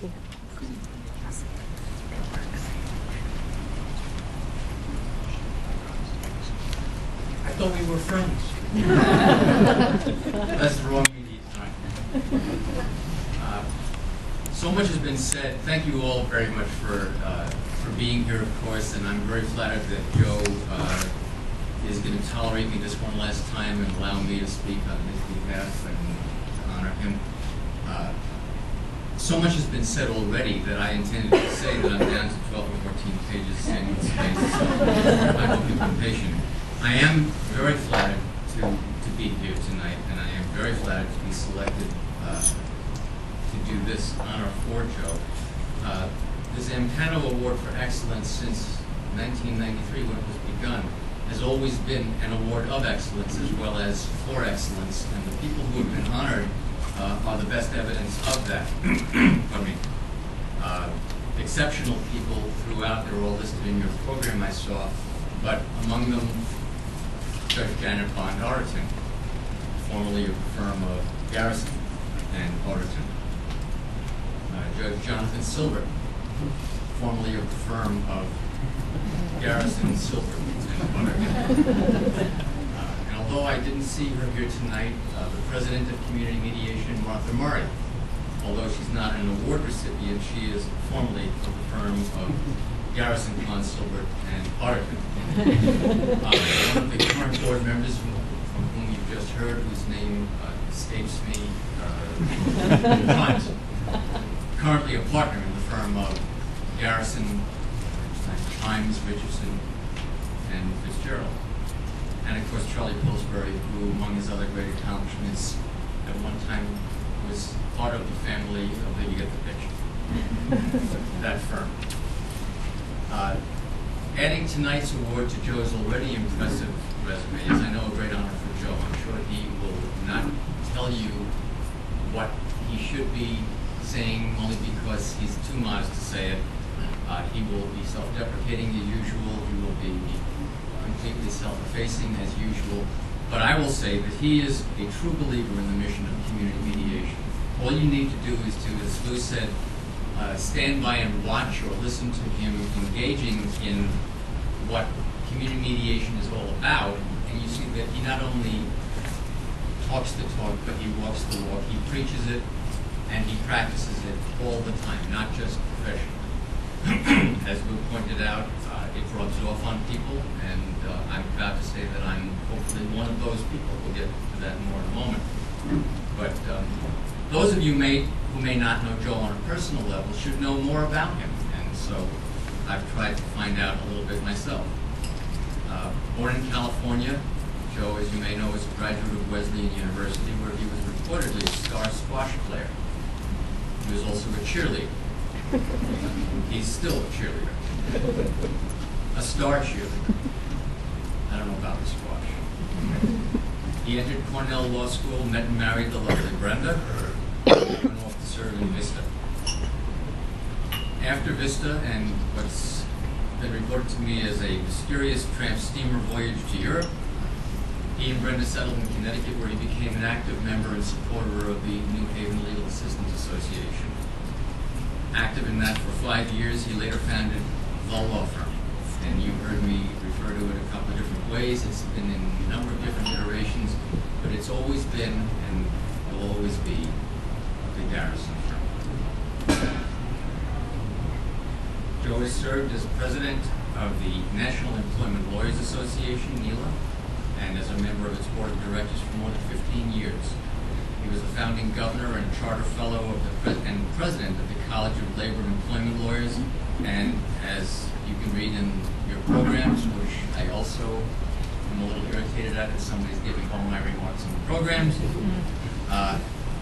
I thought we were friends. That's the wrong media time. So much has been said. Thank you all very much for being here, of course, and I'm very flattered that Joe is going to tolerate me this one last time and allow me to speak on his behalf and honor him. So much has been said already that I intended to say that I'm down to 12 or 14 pages in space, so I hope you've been patient. I am very flattered to be here tonight, and I am very flattered to be selected to do this honor for Joe. The Zampano Award for Excellence since 1993, when it was begun, has always been an award of excellence as well as for excellence, and the people who have been honored are the best evidence of that. Pardon me. Exceptional people throughout, they're all listed in your program I saw, but among them, Judge Janet Bond Arterton, formerly of the firm of Garrison and Arterton. Judge Jonathan Silver, formerly of the firm of Garrison, Silver, and Arterton. And although I didn't see her here tonight, the president of Community Mediation, Martha Murray, although she's not an award recipient, she is formerly of the firm of Garrison, Silver, and Arterton. One of the current board members from whom you've just heard, whose name escapes me times, currently a partner in the firm of Garrison, Times, Richardson, and Fitzgerald. And of course, Charlie Pillsbury, who, among his other great accomplishments, at one time was part of the family of the, you get the picture, that firm. Adding tonight's award to Joe's already impressive resume is, I know, a great honor for Joe. I'm sure he will not tell you what he should be saying only because he's too modest to say it. He will be self-deprecating as usual. He will be completely self-effacing as usual. But I will say that he is a true believer in the mission of community mediation. All you need to do is to, as Lou said, stand by and watch or listen to him engaging in what community mediation is all about, and you see that he not only talks the talk, but he walks the walk. He preaches it, and he practices it all the time, not just professionally. As Lou pointed out, it rubs off on people, and I'm proud to say that I'm hopefully one of those people. We'll get to that more in a moment. But those of you who may not know Joe on a personal level should know more about him, and so I've tried to find out a little bit myself. Born in California, Joe, as you may know, is a graduate of Wesleyan University, where he was reportedly a star squash player. He was also a cheerleader. He's still a cheerleader. A star cheerleader. I don't know about the squash. He entered Cornell Law School, met and married the lovely Brenda, and went off to serve in Vista. After Vista, and what's been reported to me as a mysterious tramp steamer voyage to Europe, he and Brenda settled in Connecticut, where he became an active member and supporter of the New Haven Legal Assistance Association. Active in that for 5 years, he later founded the law firm. And you heard me refer to it a couple of different ways. It's been in a number of different iterations, but it's always been and will always be the Garrison firm. Joe has served as president of the National Employment Lawyers Association, NELA, and as a member of its board of directors for more than 15 years. He was the founding governor and charter fellow of and president of the College of Labor and Employment Lawyers, and as you can read in your programs, which I also am a little irritated at, as somebody's giving all my remarks on the programs.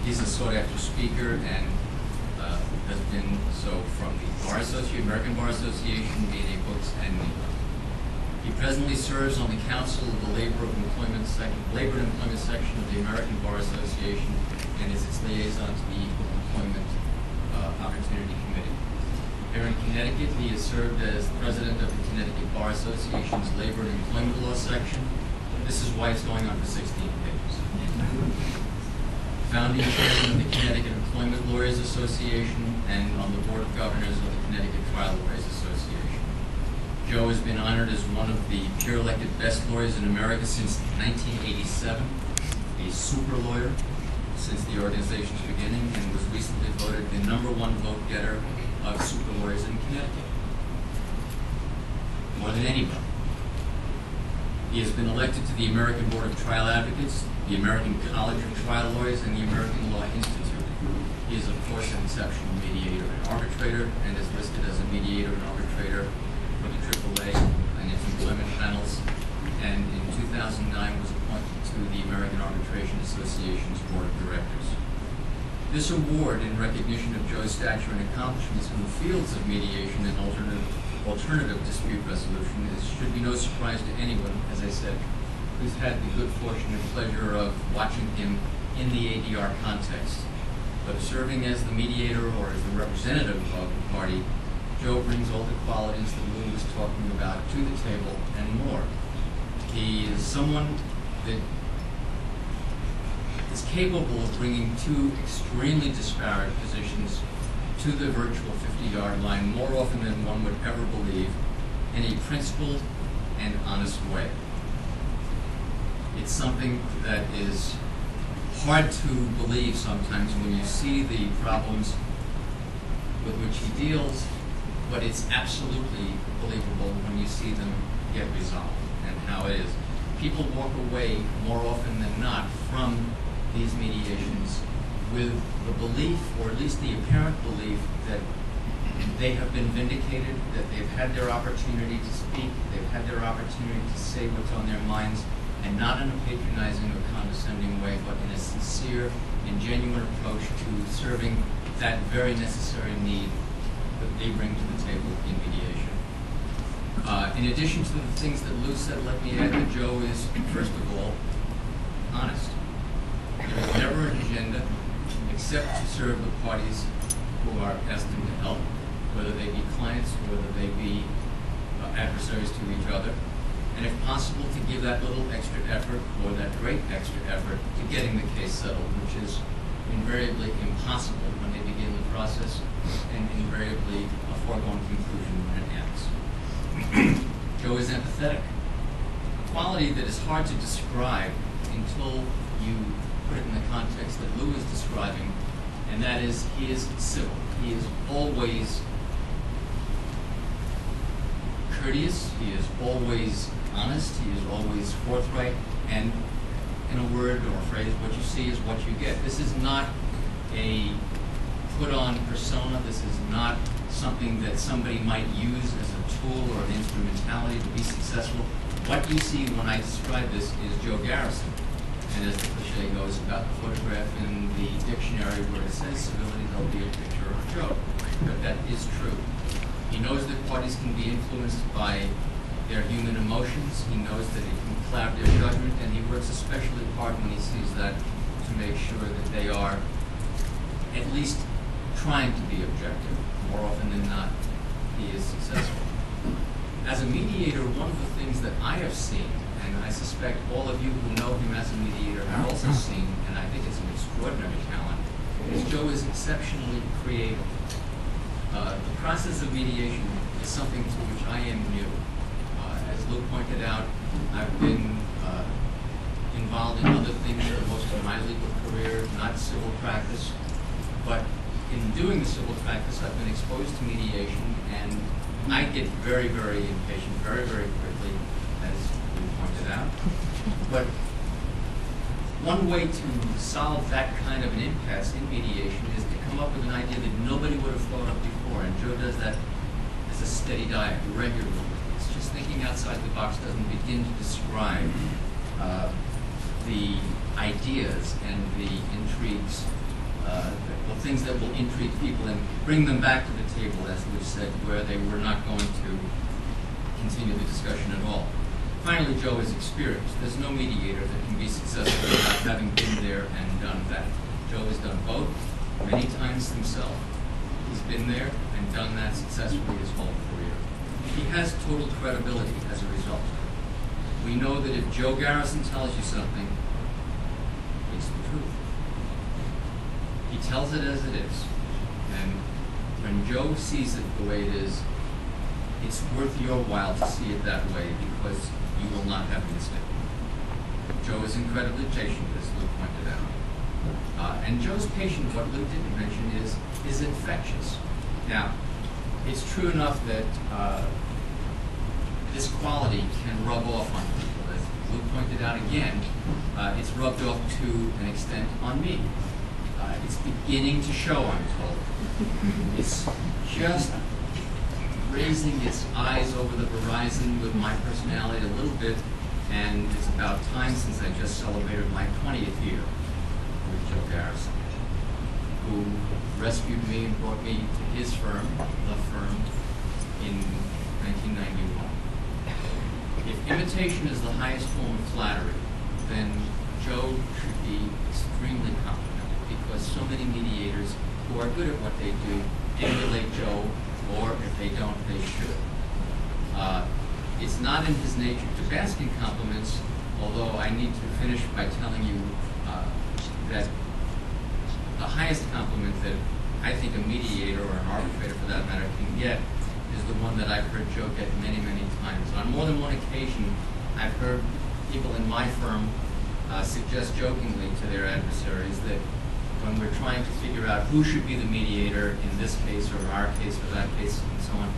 He's a sought-after speaker and has been so from the American Bar Association, DNA Books, and NELA. He presently serves on the Council of the Labor and Employment section of the American Bar Association and is its liaison to the Equal Employment Opportunity Committee. Here in Connecticut, he has served as president of the Connecticut Bar Association's Labor and Employment Law section. This is why it's going on for 16 pages. Founding chairman of the Connecticut Employment Lawyers Lawyers Association and on the Board of Governors of the Connecticut Trial Lawyers Association. Joe has been honored as one of the peer-elected best lawyers in America since 1987, a super lawyer since the organization's beginning, and was recently voted the #1 vote-getter of super lawyers in Connecticut, more than anybody. He has been elected to the American Board of Trial Advocates, the American College of Trial Lawyers, and the American Law Institute. He is, of course, an exceptional mediator and arbitrator, and is listed as a mediator and arbitrator for the AAA and its employment panels, and in 2009 was appointed to the American Arbitration Association's Board of Directors. This award, in recognition of Joe's stature and accomplishments in the fields of mediation and alternative dispute resolution, should be no surprise to anyone, as I said, who's had the good fortune and pleasure of watching him in the ADR context. But serving as the mediator or as the representative of the party, Joe brings all the qualities that Lou was talking about to the table and more. He is someone that is capable of bringing two extremely disparate positions to the virtual 50-yard line more often than one would ever believe, in a principled and honest way. It's something that is hard to believe sometimes when you see the problems with which he deals, but it's absolutely believable when you see them get resolved and how it is. People walk away more often than not from these mediations with the belief, or at least the apparent belief, that they have been vindicated, that they've had their opportunity to speak, they've had their opportunity to say what's on their minds, and not in a patronizing or condescending way, but in a sincere and genuine approach to serving that very necessary need that they bring to the table in mediation. In addition to the things that Lou said, let me add that Joe is, first of all, honest. There is never an agenda except to serve the parties who are asked him to help, whether they be clients or whether they be adversaries to each other. And if possible, to give that little extra effort, or that great extra effort, to getting the case settled, which is invariably impossible when they begin the process, and invariably a foregone conclusion when it ends. Joe is empathetic, a quality that is hard to describe until you put it in the context that Lou is describing, and that is, he is civil. He is always courteous, he is always honest, he is always forthright, and in a word or a phrase, what you see is what you get. This is not a put-on persona. This is not something that somebody might use as a tool or an instrumentality to be successful. What you see when I describe this is Joe Garrison. And as the cliche goes about the photograph in the dictionary where it says civility, there'll be a picture of Joe. But that is true. He knows that parties can be influenced by their human emotions. He knows that it can cloud their judgment, and he works especially hard when he sees that to make sure that they are at least trying to be objective. More often than not, he is successful. As a mediator, one of the things that I have seen, and I suspect all of you who know him as a mediator have also seen, and I think it's an extraordinary talent, is Joe is exceptionally creative. The process of mediation is something to which I am new. As Lou pointed out, I've been involved in other things for most of my legal career, not civil practice, but in doing the civil practice, I've been exposed to mediation, and I get very, very impatient, very, very quickly, as Lou pointed out. But one way to solve that kind of an impasse in mediation is to come up with an idea that nobody would have thought of before, and Joe does that as a steady diet, regularly. It's just thinking outside the box doesn't begin to describe the ideas and the intrigues, the things that will intrigue people and bring them back to the table, as we've said, where they were not going to continue the discussion at all. Finally, Joe is experienced. There's no mediator that can be successful without having been there and done that. Joe has done both many times himself. He's been there and done that successfully his whole career. He has total credibility as a result. We know that if Joe Garrison tells you something, it's the truth. He tells it as it is. And when Joe sees it the way it is, it's worth your while to see it that way because you will not have missed it. Joe is incredibly patient, as Luke pointed out. And Joe's patience, what Luke didn't mention, is infectious. Now, it's true enough that this quality can rub off on people. As Luke pointed out again, it's rubbed off to an extent on me. It's beginning to show, I'm told. It's just raising its eyes over the horizon with my personality a little bit, and it's about time since I just celebrated my 20th year with Joe Garrison, who rescued me and brought me to his firm, the firm, in 1991. If imitation is the highest form of flattery, then Joe should be extremely complimented because so many mediators who are good at what they do emulate Joe, or if they don't, they should. It's not in his nature to bask in compliments, although I need to finish by telling you that the highest compliment that I think a mediator or an arbitrator for that matter can get is the one that I've heard Joe get many, many times. On more than one occasion, I've heard people in my firm suggest jokingly to their adversaries that when we're trying to figure out who should be the mediator in this case or our case or that case and so on,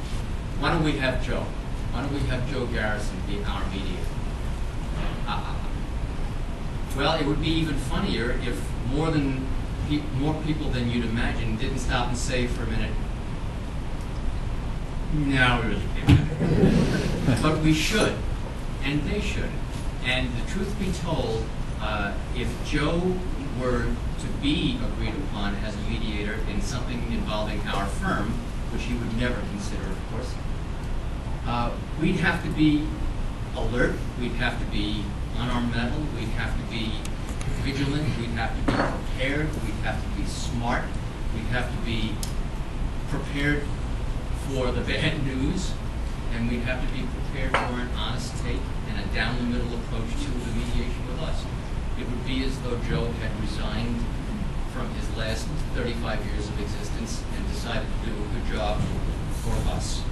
why don't we have Joe? Why don't we have Joe Garrison be our mediator? Well, it would be even funnier if more people than you'd imagine didn't stop and say for a minute, no, really can't. But we should, and they should. And the truth be told, if Joe were to be agreed upon as a mediator in something involving our firm, which he would never consider, of course, we'd have to be alert, we'd have to be on our mettle, we'd have to be vigilant, we'd have to be prepared, we'd have to be smart, we'd have to be prepared for the bad news, and we'd have to be prepared for an honest take and a down-the-middle approach to the mediation with us. It would be as though Joe had resigned from his last 35 years of existence and decided to do a good job for us.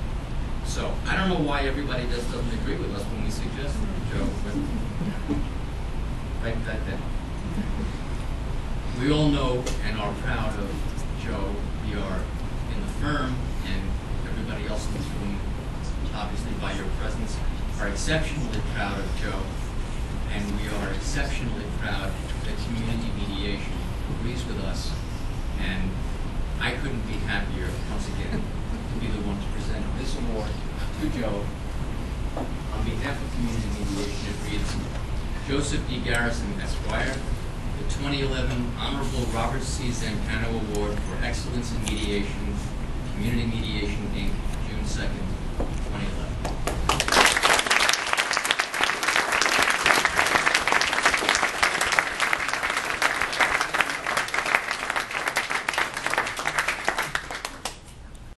So, I don't know why everybody doesn't agree with us when we suggest Joe, but write that down. We all know and are proud of Joe. We are in the firm, and everybody else in this room, obviously by your presence, are exceptionally proud of Joe, and we are exceptionally proud that community mediation agrees with us, and I couldn't be happier, once again, to be the one to present this award to Joe. On behalf of community mediation, it reads, Joseph E. Garrison, Esquire, the 2011 Honorable Robert C. Zampano Award for Excellence in Mediation, Community Mediation, Inc., June 2nd, 2011.